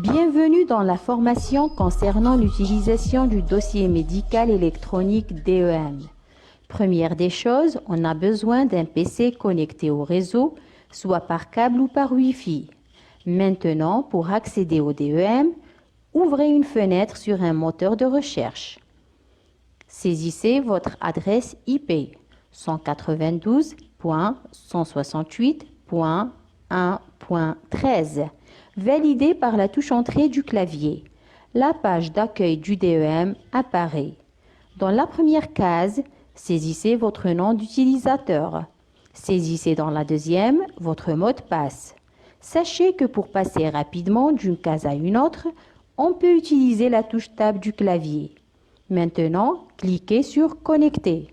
Bienvenue dans la formation concernant l'utilisation du dossier médical électronique DEM. Première des choses, on a besoin d'un PC connecté au réseau, soit par câble ou par Wi-Fi. Maintenant, pour accéder au DEM, ouvrez une fenêtre sur un moteur de recherche. Saisissez votre adresse IP 192.168.1.13, validée par la touche entrée du clavier. La page d'accueil du DEM apparaît. Dans la première case, saisissez votre nom d'utilisateur. Saisissez dans la deuxième votre mot de passe. Sachez que pour passer rapidement d'une case à une autre, on peut utiliser la touche Tab du clavier. Maintenant, cliquez sur « Connecter ».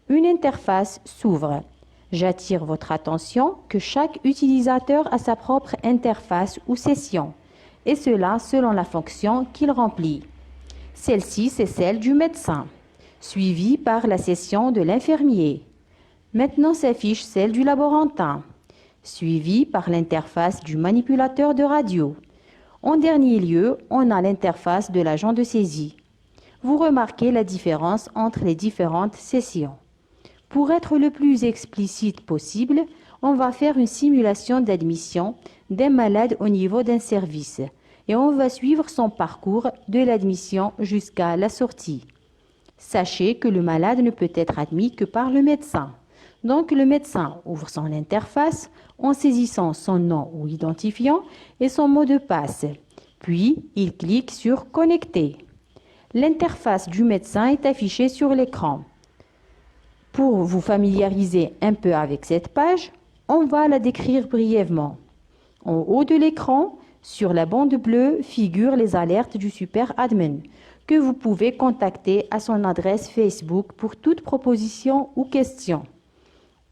Une interface s'ouvre. J'attire votre attention que chaque utilisateur a sa propre interface ou session, et cela selon la fonction qu'il remplit. Celle-ci, c'est celle du médecin, suivie par la session de l'infirmier. Maintenant s'affiche celle du laborantin, suivie par l'interface du manipulateur de radio. En dernier lieu, on a l'interface de l'agent de saisie. Vous remarquez la différence entre les différentes sessions. Pour être le plus explicite possible, on va faire une simulation d'admission d'un malade au niveau d'un service et on va suivre son parcours de l'admission jusqu'à la sortie. Sachez que le malade ne peut être admis que par le médecin. Donc le médecin ouvre son interface en saisissant son nom ou identifiant et son mot de passe. Puis, il clique sur « Connecter ». L'interface du médecin est affichée sur l'écran. Pour vous familiariser un peu avec cette page, on va la décrire brièvement. En haut de l'écran, sur la bande bleue, figurent les alertes du super admin que vous pouvez contacter à son adresse Facebook pour toute proposition ou question.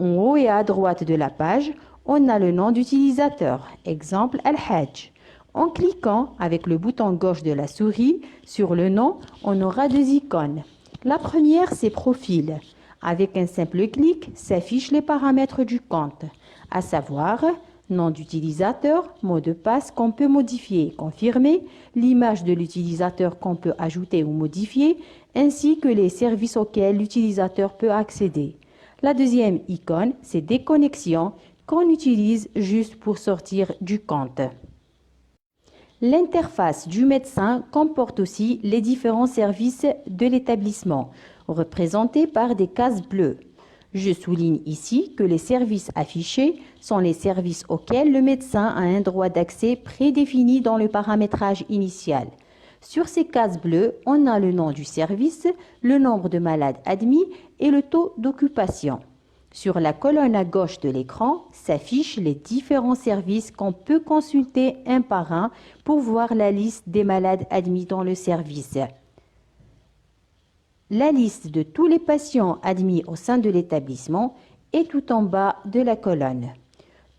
En haut et à droite de la page, on a le nom d'utilisateur, exemple Al-Hajj. En cliquant avec le bouton gauche de la souris sur le nom, on aura deux icônes. La première, c'est Profil. Avec un simple clic, s'affichent les paramètres du compte, à savoir nom d'utilisateur, mot de passe qu'on peut modifier et confirmer, l'image de l'utilisateur qu'on peut ajouter ou modifier, ainsi que les services auxquels l'utilisateur peut accéder. La deuxième icône, c'est Déconnexion, qu'on utilise juste pour sortir du compte. L'interface du médecin comporte aussi les différents services de l'établissement, représentés par des cases bleues. Je souligne ici que les services affichés sont les services auxquels le médecin a un droit d'accès prédéfini dans le paramétrage initial. Sur ces cases bleues, on a le nom du service, le nombre de malades admis et le taux d'occupation. Sur la colonne à gauche de l'écran s'affichent les différents services qu'on peut consulter un par un pour voir la liste des malades admis dans le service. La liste de tous les patients admis au sein de l'établissement est tout en bas de la colonne.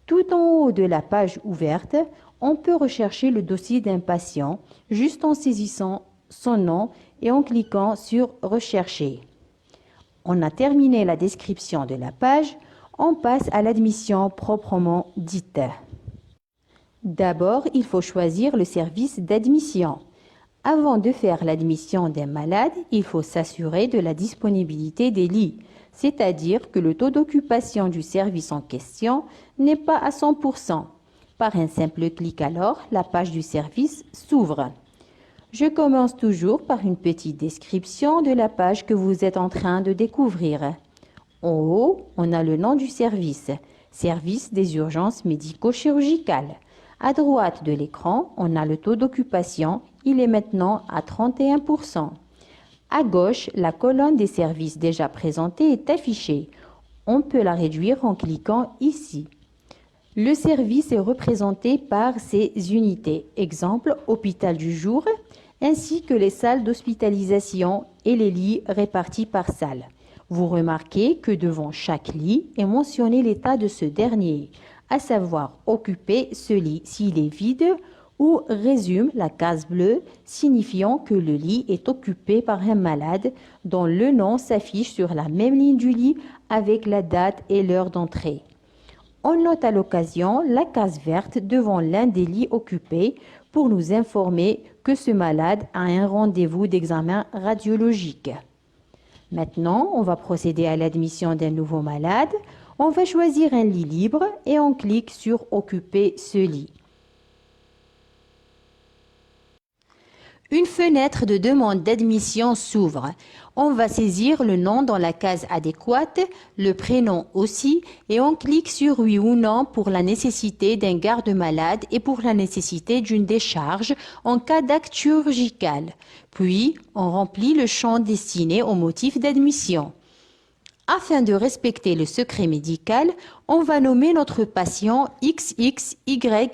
Tout en haut de la page ouverte, on peut rechercher le dossier d'un patient juste en saisissant son nom et en cliquant sur « Rechercher ». On a terminé la description de la page, on passe à l'admission proprement dite. D'abord, il faut choisir le service d'admission. Avant de faire l'admission d'un malade, il faut s'assurer de la disponibilité des lits, c'est-à-dire que le taux d'occupation du service en question n'est pas à 100%. Par un simple clic alors, la page du service s'ouvre. Je commence toujours par une petite description de la page que vous êtes en train de découvrir. En haut, on a le nom du service, service des urgences médico-chirurgicales. À droite de l'écran, on a le taux d'occupation, il est maintenant à 31%. À gauche, la colonne des services déjà présentés est affichée. On peut la réduire en cliquant ici. Le service est représenté par ses unités, exemple hôpital du jour, ainsi que les salles d'hospitalisation et les lits répartis par salle. Vous remarquez que devant chaque lit est mentionné l'état de ce dernier, à savoir occuper ce lit s'il est vide ou résume la case bleue signifiant que le lit est occupé par un malade dont le nom s'affiche sur la même ligne du lit avec la date et l'heure d'entrée. On note à l'occasion la case verte devant l'un des lits occupés pour nous informer que ce malade a un rendez-vous d'examen radiologique. Maintenant, on va procéder à l'admission d'un nouveau malade. On va choisir un lit libre et on clique sur « Occuper ce lit ». Une fenêtre de demande d'admission s'ouvre. On va saisir le nom dans la case adéquate, le prénom aussi, et on clique sur oui ou non pour la nécessité d'un garde-malade et pour la nécessité d'une décharge en cas d'acte chirurgical. Puis, on remplit le champ destiné au motif d'admission. Afin de respecter le secret médical, on va nommer notre patient XXYY.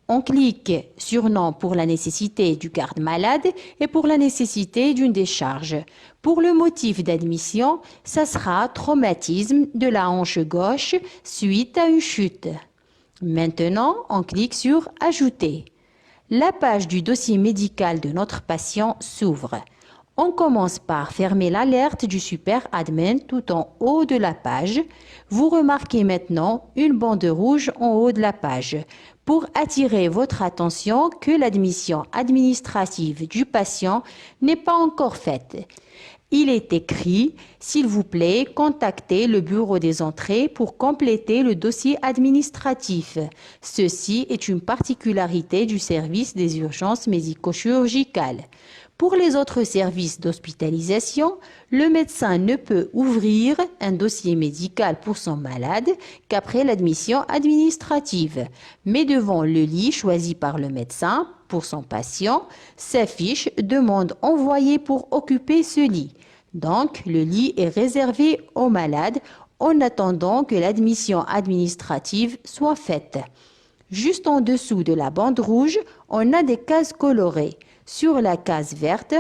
On clique sur non pour la nécessité du garde-malade et pour la nécessité d'une décharge. Pour le motif d'admission, ça sera traumatisme de la hanche gauche suite à une chute. Maintenant, on clique sur ajouter. La page du dossier médical de notre patient s'ouvre. On commence par fermer l'alerte du super admin tout en haut de la page. Vous remarquez maintenant une bande rouge en haut de la page pour attirer votre attention que l'admission administrative du patient n'est pas encore faite. Il est écrit « S'il vous plaît, contactez le bureau des entrées pour compléter le dossier administratif. » Ceci est une particularité du service des urgences médico-chirurgicales. Pour les autres services d'hospitalisation, le médecin ne peut ouvrir un dossier médical pour son malade qu'après l'admission administrative. Mais devant le lit choisi par le médecin pour son patient, s'affiche « Demande envoyée pour occuper ce lit ». Donc, le lit est réservé aux malades en attendant que l'admission administrative soit faite. Juste en dessous de la bande rouge, on a des cases colorées. Sur la case verte,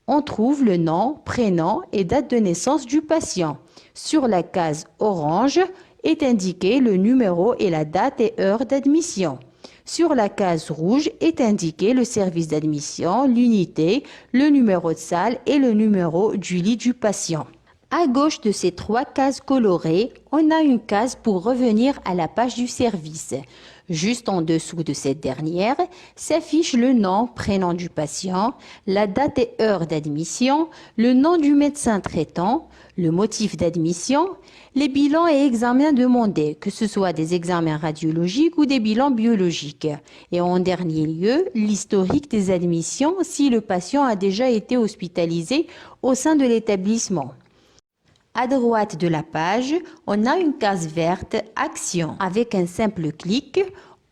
on trouve le nom, prénom et date de naissance du patient. Sur la case orange est indiqué le numéro et la date et heure d'admission. Sur la case rouge est indiqué le service d'admission, l'unité, le numéro de salle et le numéro du lit du patient. À gauche de ces trois cases colorées, on a une case pour revenir à la page du service. Juste en dessous de cette dernière s'affiche le nom, prénom du patient, la date et heure d'admission, le nom du médecin traitant, le motif d'admission, les bilans et examens demandés, que ce soit des examens radiologiques ou des bilans biologiques. Et en dernier lieu, l'historique des admissions si le patient a déjà été hospitalisé au sein de l'établissement. À droite de la page, on a une case verte « Actions ». Avec un simple clic,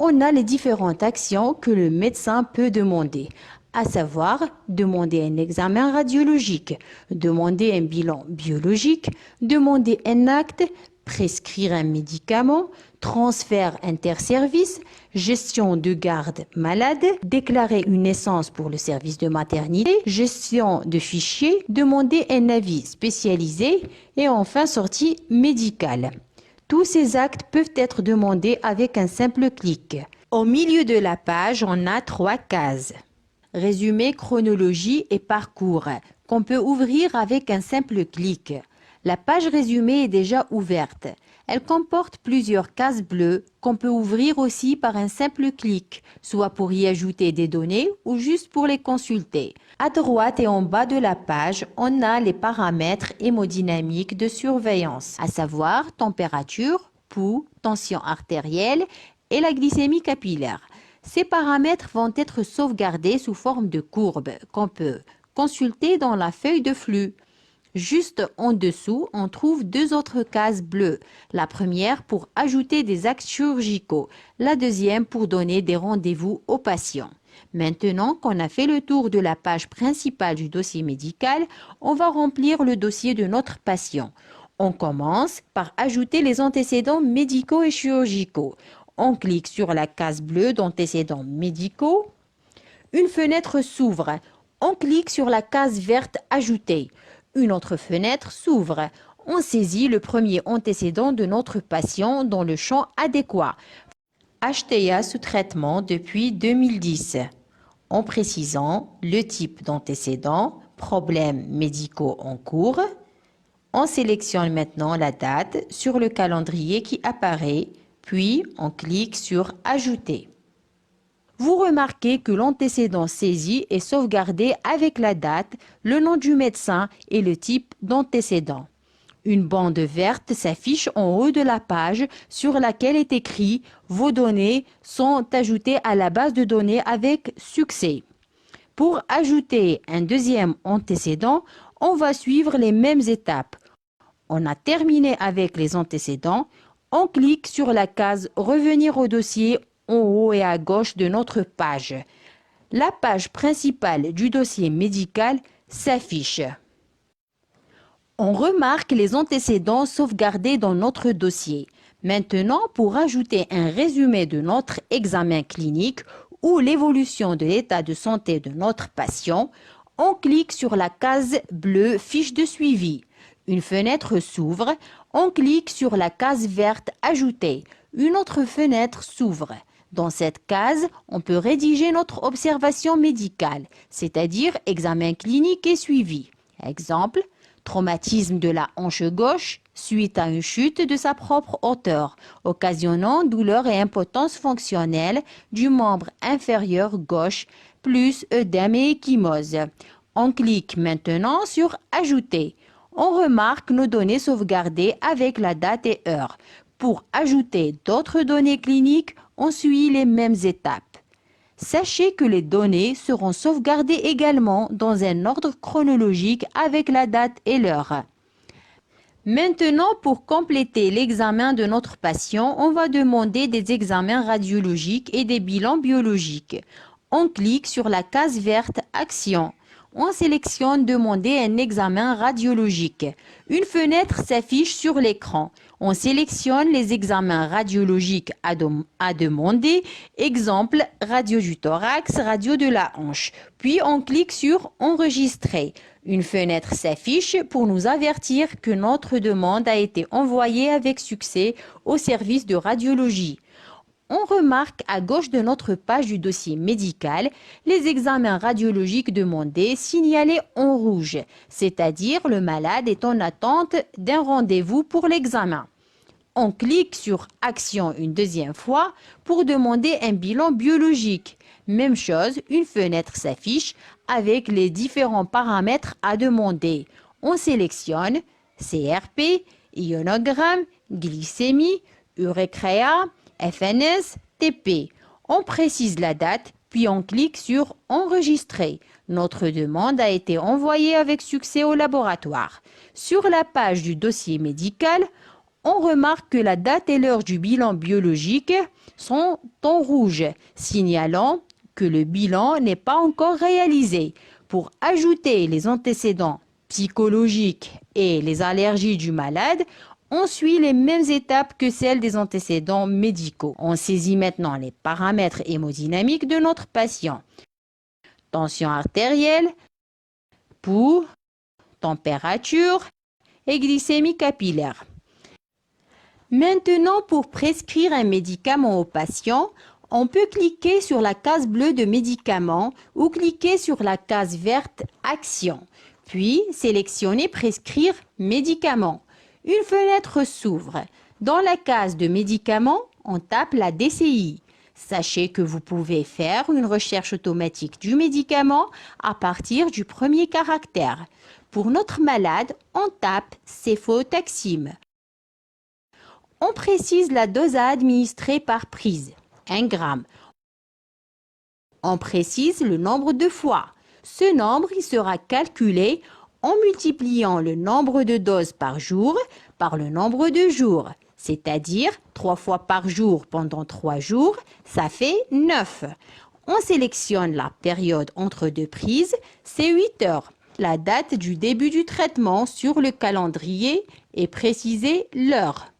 on a les différentes actions que le médecin peut demander, à savoir demander un examen radiologique, demander un bilan biologique, demander un acte, prescrire un médicament, transfert interservice, gestion de garde malade, déclarer une naissance pour le service de maternité, gestion de fichiers, demander un avis spécialisé et enfin sortie médicale. Tous ces actes peuvent être demandés avec un simple clic. Au milieu de la page, on a trois cases. Résumé, chronologie et parcours qu'on peut ouvrir avec un simple clic. La page résumé est déjà ouverte. Elle comporte plusieurs cases bleues qu'on peut ouvrir aussi par un simple clic, soit pour y ajouter des données ou juste pour les consulter. À droite et en bas de la page, on a les paramètres hémodynamiques de surveillance, à savoir température, pouls, tension artérielle et la glycémie capillaire. Ces paramètres vont être sauvegardés sous forme de courbes qu'on peut consulter dans la feuille de flux. Juste en dessous, on trouve deux autres cases bleues. La première pour ajouter des actes chirurgicaux, la deuxième pour donner des rendez-vous aux patients. Maintenant qu'on a fait le tour de la page principale du dossier médical, on va remplir le dossier de notre patient. On commence par ajouter les antécédents médicaux et chirurgicaux. On clique sur la case bleue d'antécédents médicaux. Une fenêtre s'ouvre. On clique sur la case verte « Ajouter ». Une autre fenêtre s'ouvre. On saisit le premier antécédent de notre patient dans le champ adéquat. HTA sous traitement depuis 2010. En précisant le type d'antécédent, problèmes médicaux en cours. On sélectionne maintenant la date sur le calendrier qui apparaît, puis on clique sur « Ajouter ». Vous remarquez que l'antécédent saisi est sauvegardé avec la date, le nom du médecin et le type d'antécédent. Une bande verte s'affiche en haut de la page sur laquelle est écrit « Vos données sont ajoutées à la base de données avec succès ». Pour ajouter un deuxième antécédent, on va suivre les mêmes étapes. On a terminé avec les antécédents. On clique sur la case « Revenir au dossier » en haut et à gauche de notre page. La page principale du dossier médical s'affiche. On remarque les antécédents sauvegardés dans notre dossier. Maintenant, pour ajouter un résumé de notre examen clinique ou l'évolution de l'état de santé de notre patient, on clique sur la case bleue « Fiche de suivi ». Une fenêtre s'ouvre. On clique sur la case verte « Ajouter ». Une autre fenêtre s'ouvre. Dans cette case, on peut rédiger notre observation médicale, c'est-à-dire examen clinique et suivi. Exemple, traumatisme de la hanche gauche suite à une chute de sa propre hauteur, occasionnant douleur et impotence fonctionnelle du membre inférieur gauche, plus œdème et ecchymose. On clique maintenant sur « Ajouter ». On remarque nos données sauvegardées avec la date et heure. Pour ajouter d'autres données cliniques, on suit les mêmes étapes. Sachez que les données seront sauvegardées également dans un ordre chronologique avec la date et l'heure. Maintenant, pour compléter l'examen de notre patient, on va demander des examens radiologiques et des bilans biologiques. On clique sur la case verte « Action ». On sélectionne « Demander un examen radiologique ». Une fenêtre s'affiche sur l'écran. On sélectionne les examens radiologiques à demander, exemple radio du thorax, radio de la hanche. Puis on clique sur « Enregistrer ». Une fenêtre s'affiche pour nous avertir que notre demande a été envoyée avec succès au service de radiologie. On remarque à gauche de notre page du dossier médical les examens radiologiques demandés signalés en rouge, c'est-à-dire le malade est en attente d'un rendez-vous pour l'examen. On clique sur « Action » une deuxième fois pour demander un bilan biologique. Même chose, une fenêtre s'affiche avec les différents paramètres à demander. On sélectionne CRP, ionogramme, glycémie, urécréa, FNS, TP. On précise la date, puis on clique sur « Enregistrer ». Notre demande a été envoyée avec succès au laboratoire. Sur la page du dossier médical, on remarque que la date et l'heure du bilan biologique sont en rouge, signalant que le bilan n'est pas encore réalisé. Pour ajouter les antécédents psychologiques et les allergies du malade, on suit les mêmes étapes que celles des antécédents médicaux. On saisit maintenant les paramètres hémodynamiques de notre patient. Tension artérielle, pouls, température et glycémie capillaire. Maintenant, pour prescrire un médicament au patient, on peut cliquer sur la case bleue de médicaments ou cliquer sur la case verte Action, puis sélectionner Prescrire médicament. Une fenêtre s'ouvre. Dans la case de médicaments, on tape la DCI. Sachez que vous pouvez faire une recherche automatique du médicament à partir du premier caractère. Pour notre malade, on tape céphalotaxime. On précise la dose à administrer par prise, 1 gramme. On précise le nombre de fois. Ce nombre il sera calculé en multipliant le nombre de doses par jour par le nombre de jours, c'est-à-dire 3 fois par jour pendant 3 jours, ça fait 9. On sélectionne la période entre deux prises, c'est 8 heures. La date du début du traitement sur le calendrier et préciser l'heure.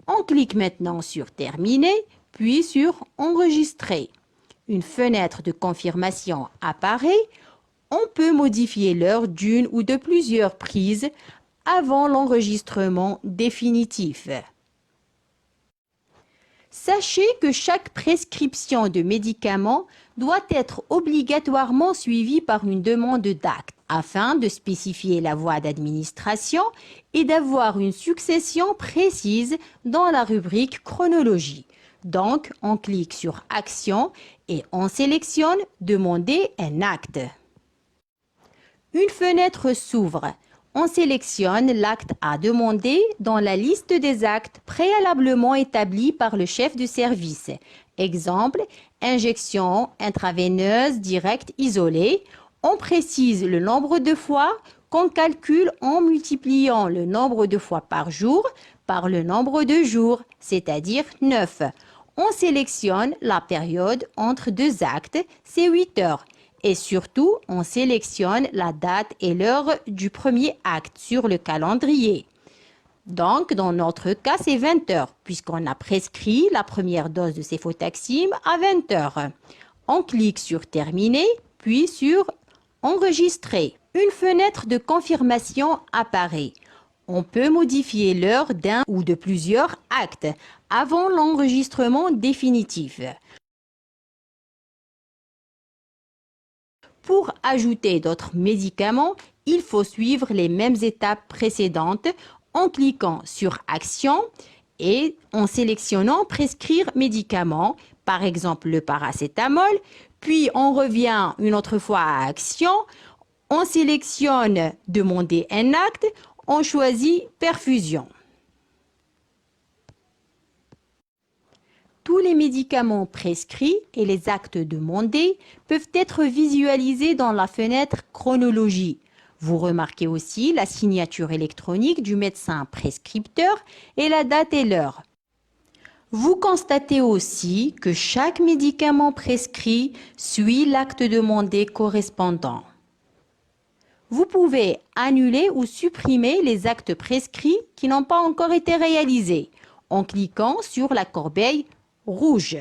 On clique maintenant sur Terminer, puis sur Enregistrer. Une fenêtre de confirmation apparaît. On peut modifier l'heure d'une ou de plusieurs prises avant l'enregistrement définitif. Sachez que chaque prescription de médicaments doit être obligatoirement suivie par une demande d'acte. afin de spécifier la voie d'administration et d'avoir une succession précise dans la rubrique chronologie. Donc, on clique sur Action et on sélectionne Demander un acte. Une fenêtre s'ouvre. On sélectionne l'acte à demander dans la liste des actes préalablement établis par le chef de service. Exemple, injection intraveineuse directe isolée. On précise le nombre de fois qu'on calcule en multipliant le nombre de fois par jour par le nombre de jours, c'est-à-dire 9. On sélectionne la période entre deux actes, c'est 8 heures. Et surtout, on sélectionne la date et l'heure du premier acte sur le calendrier. Donc, dans notre cas, c'est 20 heures, puisqu'on a prescrit la première dose de céfotaxime à 20 heures. On clique sur Terminer, puis sur Enregistrer. Une fenêtre de confirmation apparaît. On peut modifier l'heure d'un ou de plusieurs actes avant l'enregistrement définitif. Pour ajouter d'autres médicaments, il faut suivre les mêmes étapes précédentes en cliquant sur Action et en sélectionnant Prescrire médicaments, par exemple le paracétamol, puis on revient une autre fois à Action, on sélectionne Demander un acte, on choisit Perfusion. Tous les médicaments prescrits et les actes demandés peuvent être visualisés dans la fenêtre Chronologie. Vous remarquez aussi la signature électronique du médecin prescripteur et la date et l'heure. Vous constatez aussi que chaque médicament prescrit suit l'acte demandé correspondant. Vous pouvez annuler ou supprimer les actes prescrits qui n'ont pas encore été réalisés en cliquant sur la corbeille rouge.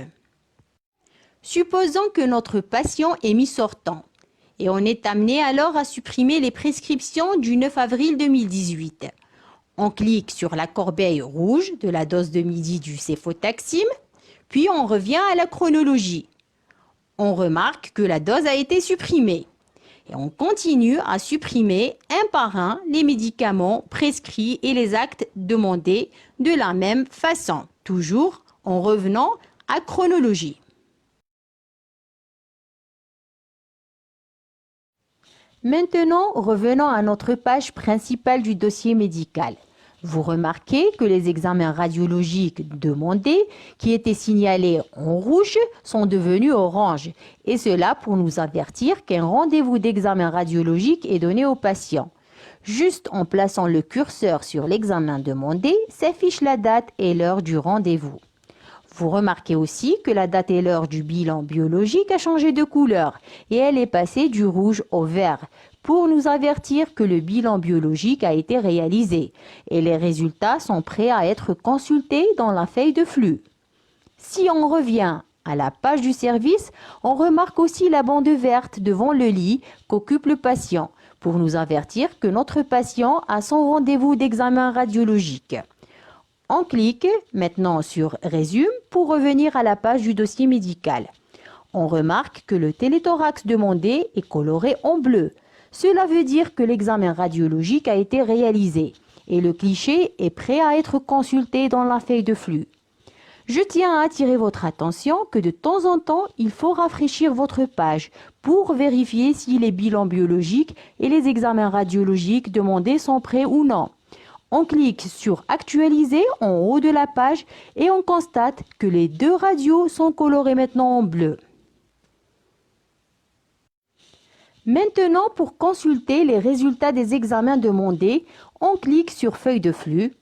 Supposons que notre patient est mi-sortant et on est amené alors à supprimer les prescriptions du 9 avril 2018. On clique sur la corbeille rouge de la dose de midi du céfotaxime, puis on revient à la chronologie. On remarque que la dose a été supprimée et on continue à supprimer un par un les médicaments prescrits et les actes demandés de la même façon, toujours en revenant à chronologie. Maintenant, revenons à notre page principale du dossier médical. Vous remarquez que les examens radiologiques demandés, qui étaient signalés en rouge, sont devenus orange. Et cela pour nous avertir qu'un rendez-vous d'examen radiologique est donné au patient. Juste en plaçant le curseur sur l'examen demandé, s'affiche la date et l'heure du rendez-vous. Vous remarquez aussi que la date et l'heure du bilan biologique a changé de couleur et elle est passée du rouge au vert pour nous avertir que le bilan biologique a été réalisé et les résultats sont prêts à être consultés dans la feuille de flux. Si on revient à la page du service, on remarque aussi la bande verte devant le lit qu'occupe le patient pour nous avertir que notre patient a son rendez-vous d'examen radiologique. On clique maintenant sur Résume pour revenir à la page du dossier médical. On remarque que le téléthorax demandé est coloré en bleu. Cela veut dire que l'examen radiologique a été réalisé et le cliché est prêt à être consulté dans la feuille de flux. Je tiens à attirer votre attention que de temps en temps, il faut rafraîchir votre page pour vérifier si les bilans biologiques et les examens radiologiques demandés sont prêts ou non. On clique sur Actualiser en haut de la page et on constate que les deux radios sont colorées maintenant en bleu. Maintenant, pour consulter les résultats des examens demandés, on clique sur Feuille de flux,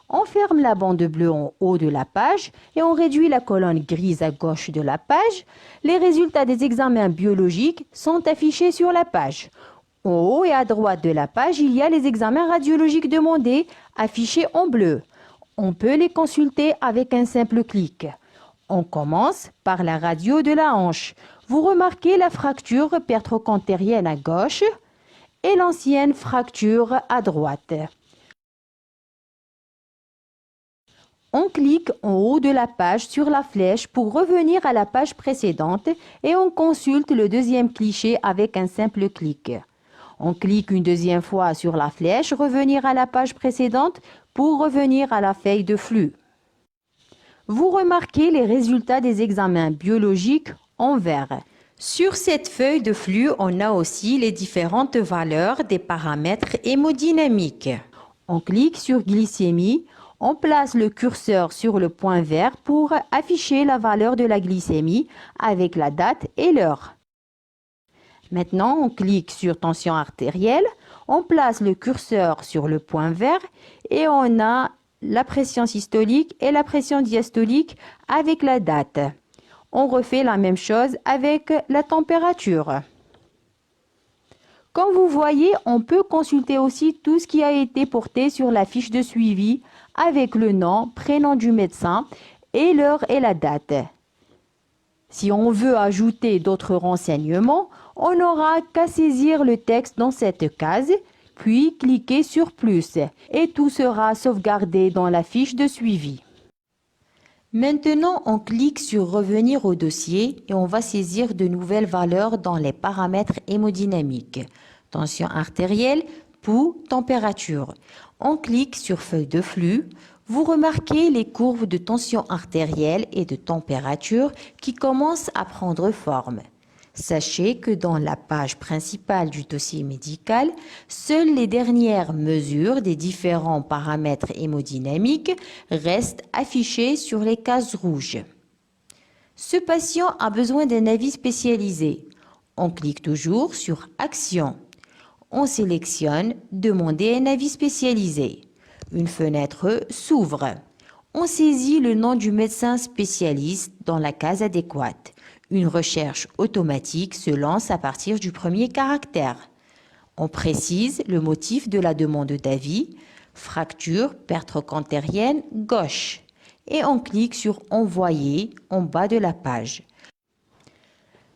on ferme la bande bleue en haut de la page et on réduit la colonne grise à gauche de la page. Les résultats des examens biologiques sont affichés sur la page. En haut et à droite de la page, il y a les examens radiologiques demandés affichés en bleu. On peut les consulter avec un simple clic. On commence par la radio de la hanche. Vous remarquez la fracture pertrochondrienne à gauche et l'ancienne fracture à droite. On clique en haut de la page sur la flèche pour revenir à la page précédente et on consulte le deuxième cliché avec un simple clic. On clique une deuxième fois sur la flèche « Revenir à la page précédente » pour revenir à la feuille de flux. Vous remarquez les résultats des examens biologiques en vert. Sur cette feuille de flux, on a aussi les différentes valeurs des paramètres hémodynamiques. On clique sur glycémie, on place le curseur sur le point vert pour afficher la valeur de la glycémie avec la date et l'heure. Maintenant, on clique sur tension artérielle, on place le curseur sur le point vert et on a la pression systolique et la pression diastolique avec la date. On refait la même chose avec la température. Comme vous voyez, on peut consulter aussi tout ce qui a été porté sur la fiche de suivi avec le nom, prénom du médecin et l'heure et la date. Si on veut ajouter d'autres renseignements, on n'aura qu'à saisir le texte dans cette case, puis cliquer sur plus et tout sera sauvegardé dans la fiche de suivi. Maintenant, on clique sur revenir au dossier et on va saisir de nouvelles valeurs dans les paramètres hémodynamiques. Tension artérielle, pouls, température. On clique sur feuille de flux. Vous remarquez les courbes de tension artérielle et de température qui commencent à prendre forme. Sachez que dans la page principale du dossier médical, seules les dernières mesures des différents paramètres hémodynamiques restent affichées sur les cases rouges. Ce patient a besoin d'un avis spécialisé. On clique toujours sur « Action ». On sélectionne « Demander un avis spécialisé ». Une fenêtre s'ouvre. On saisit le nom du médecin spécialiste dans la case adéquate. Une recherche automatique se lance à partir du premier caractère. On précise le motif de la demande d'avis, fracture, perte trochanterienne gauche. Et on clique sur « Envoyer » en bas de la page.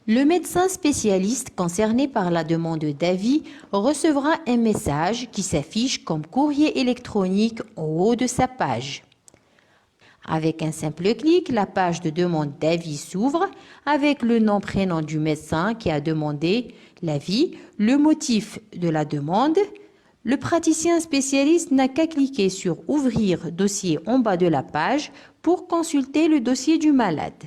Le médecin spécialiste concerné par la demande d'avis recevra un message qui s'affiche comme courrier électronique en haut de sa page. Avec un simple clic, la page de demande d'avis s'ouvre avec le nom prénom du médecin qui a demandé l'avis, le motif de la demande. Le praticien spécialiste n'a qu'à cliquer sur « Ouvrir dossier » en bas de la page pour consulter le dossier du malade.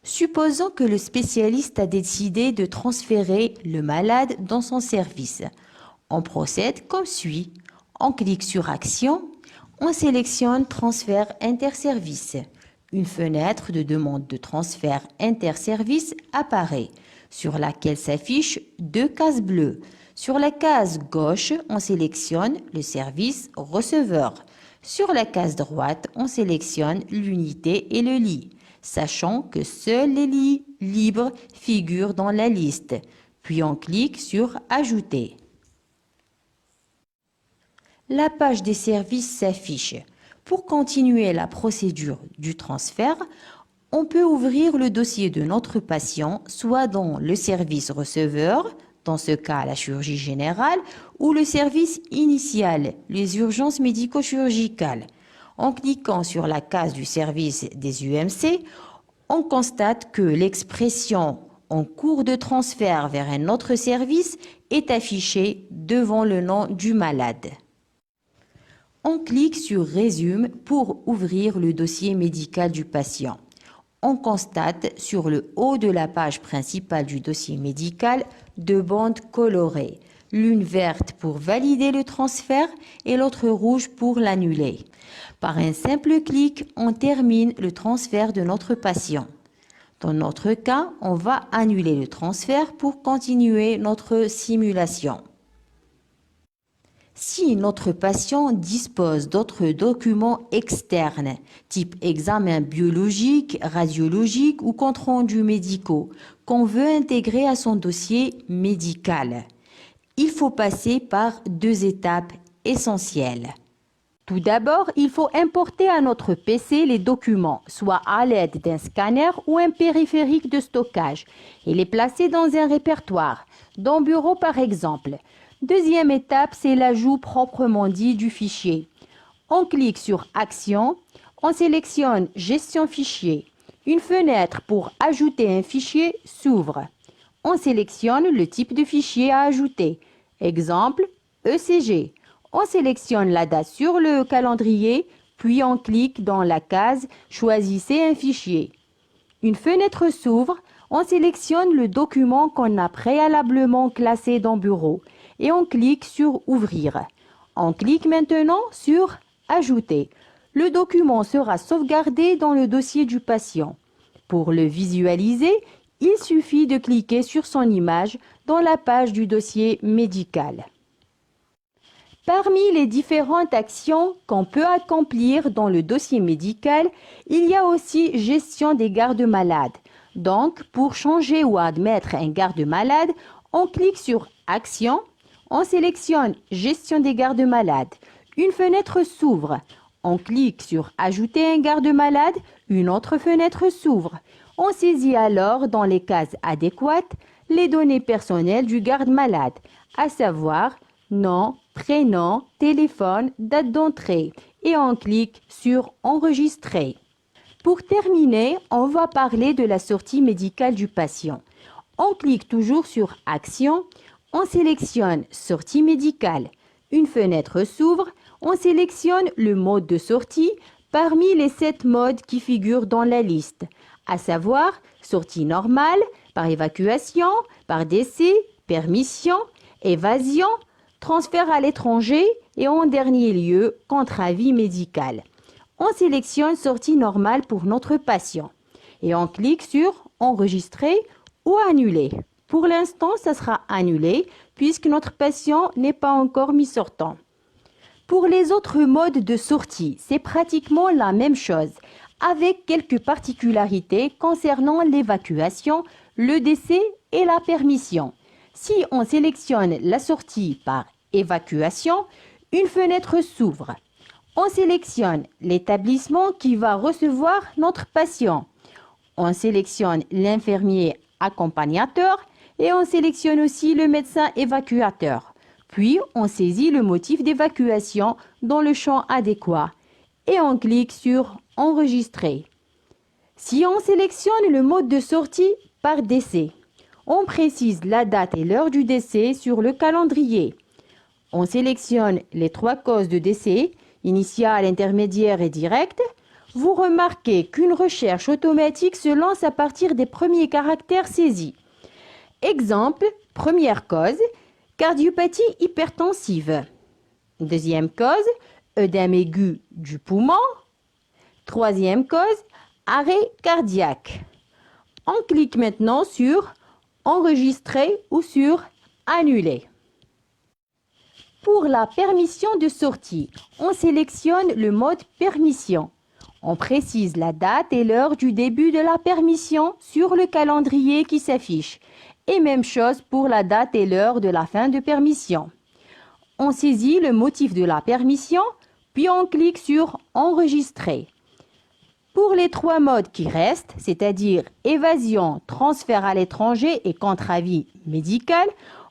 Supposons que le spécialiste a décidé de transférer le malade dans son service. On procède comme suit. On clique sur « Action ». On sélectionne « Transfert interservice ». Une fenêtre de demande de transfert interservice apparaît, sur laquelle s'affichent deux cases bleues. Sur la case gauche, on sélectionne le service receveur. Sur la case droite, on sélectionne l'unité et le lit, sachant que seuls les lits libres figurent dans la liste. Puis on clique sur « Ajouter ». La page des services s'affiche. Pour continuer la procédure du transfert, on peut ouvrir le dossier de notre patient, soit dans le service receveur, dans ce cas la chirurgie générale, ou le service initial, les urgences médico-chirurgicales. En cliquant sur la case du service des UMC, on constate que l'expression « en cours de transfert vers un autre service » est affichée devant le nom du malade. On clique sur « Résume » pour ouvrir le dossier médical du patient. On constate sur le haut de la page principale du dossier médical deux bandes colorées, l'une verte pour valider le transfert et l'autre rouge pour l'annuler. Par un simple clic, on termine le transfert de notre patient. Dans notre cas, on va annuler le transfert pour continuer notre simulation. Si notre patient dispose d'autres documents externes, type examen biologique, radiologique ou compte-rendus médicaux, qu'on veut intégrer à son dossier médical, il faut passer par deux étapes essentielles. Tout d'abord, il faut importer à notre PC les documents, soit à l'aide d'un scanner ou un périphérique de stockage, et les placer dans un répertoire, dans Bureau par exemple. Deuxième étape, c'est l'ajout proprement dit du fichier. On clique sur « Action », on sélectionne « Gestion fichier ». Une fenêtre pour ajouter un fichier s'ouvre. On sélectionne le type de fichier à ajouter, Exemple, ECG. On sélectionne la date sur le calendrier, puis on clique dans la case « Choisissez un fichier ». Une fenêtre s'ouvre, on sélectionne le document qu'on a préalablement classé dans Bureau et on clique sur « Ouvrir ». On clique maintenant sur « Ajouter ». Le document sera sauvegardé dans le dossier du patient. Pour le visualiser, il suffit de cliquer sur son image dans la page du dossier médical. Parmi les différentes actions qu'on peut accomplir dans le dossier médical, il y a aussi gestion des gardes-malades. Donc, pour changer ou admettre un garde-malade, on clique sur Action, on sélectionne Gestion des gardes-malades. Une fenêtre s'ouvre. On clique sur Ajouter un garde-malade, une autre fenêtre s'ouvre. On saisit alors dans les cases adéquates les données personnelles du garde-malade, à savoir nom, prénom, téléphone, date d'entrée et on clique sur Enregistrer. Pour terminer, on va parler de la sortie médicale du patient. On clique toujours sur Action, on sélectionne Sortie médicale. Une fenêtre s'ouvre, on sélectionne le mode de sortie parmi les 7 modes qui figurent dans la liste, à savoir sortie normale, par évacuation, par décès, permission, évasion, transfert à l'étranger et en dernier lieu, contre-avis médical. On sélectionne sortie normale pour notre patient et on clique sur Enregistrer ou Annuler. Pour l'instant, ça sera annulé puisque notre patient n'est pas encore mis sortant. Pour les autres modes de sortie, c'est pratiquement la même chose, avec quelques particularités concernant l'évacuation, le décès et la permission. Si on sélectionne la sortie par évacuation, une fenêtre s'ouvre. On sélectionne l'établissement qui va recevoir notre patient. On sélectionne l'infirmier accompagnateur et on sélectionne aussi le médecin évacuateur. Puis, on saisit le motif d'évacuation dans le champ adéquat et on clique sur Enregistrer. Si on sélectionne le mode de sortie par décès, on précise la date et l'heure du décès sur le calendrier. On sélectionne les 3 causes de décès, initiale, intermédiaire et directe. Vous remarquez qu'une recherche automatique se lance à partir des premiers caractères saisis. Exemple, première cause, cardiopathie hypertensive. Deuxième cause, œdème aigu du poumon. Troisième cause, arrêt cardiaque. On clique maintenant sur Enregistrer ou sur Annuler. Pour la permission de sortie, on sélectionne le mode Permission. On précise la date et l'heure du début de la permission sur le calendrier qui s'affiche. Et même chose pour la date et l'heure de la fin de permission. On saisit le motif de la permission, puis on clique sur Enregistrer. Pour les 3 modes qui restent, c'est-à-dire évasion, transfert à l'étranger et contre-avis médical,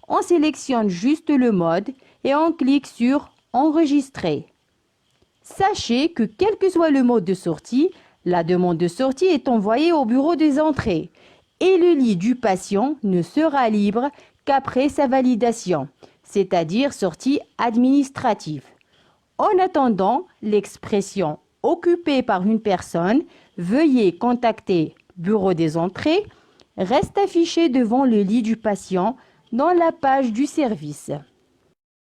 on sélectionne juste le mode et on clique sur Enregistrer. Sachez que quel que soit le mode de sortie, la demande de sortie est envoyée au bureau des entrées et le lit du patient ne sera libre qu'après sa validation, c'est-à-dire sortie administrative. En attendant, l'expression « occupé par une personne, veuillez contacter bureau des entrées » reste affichée devant le lit du patient dans la page du service.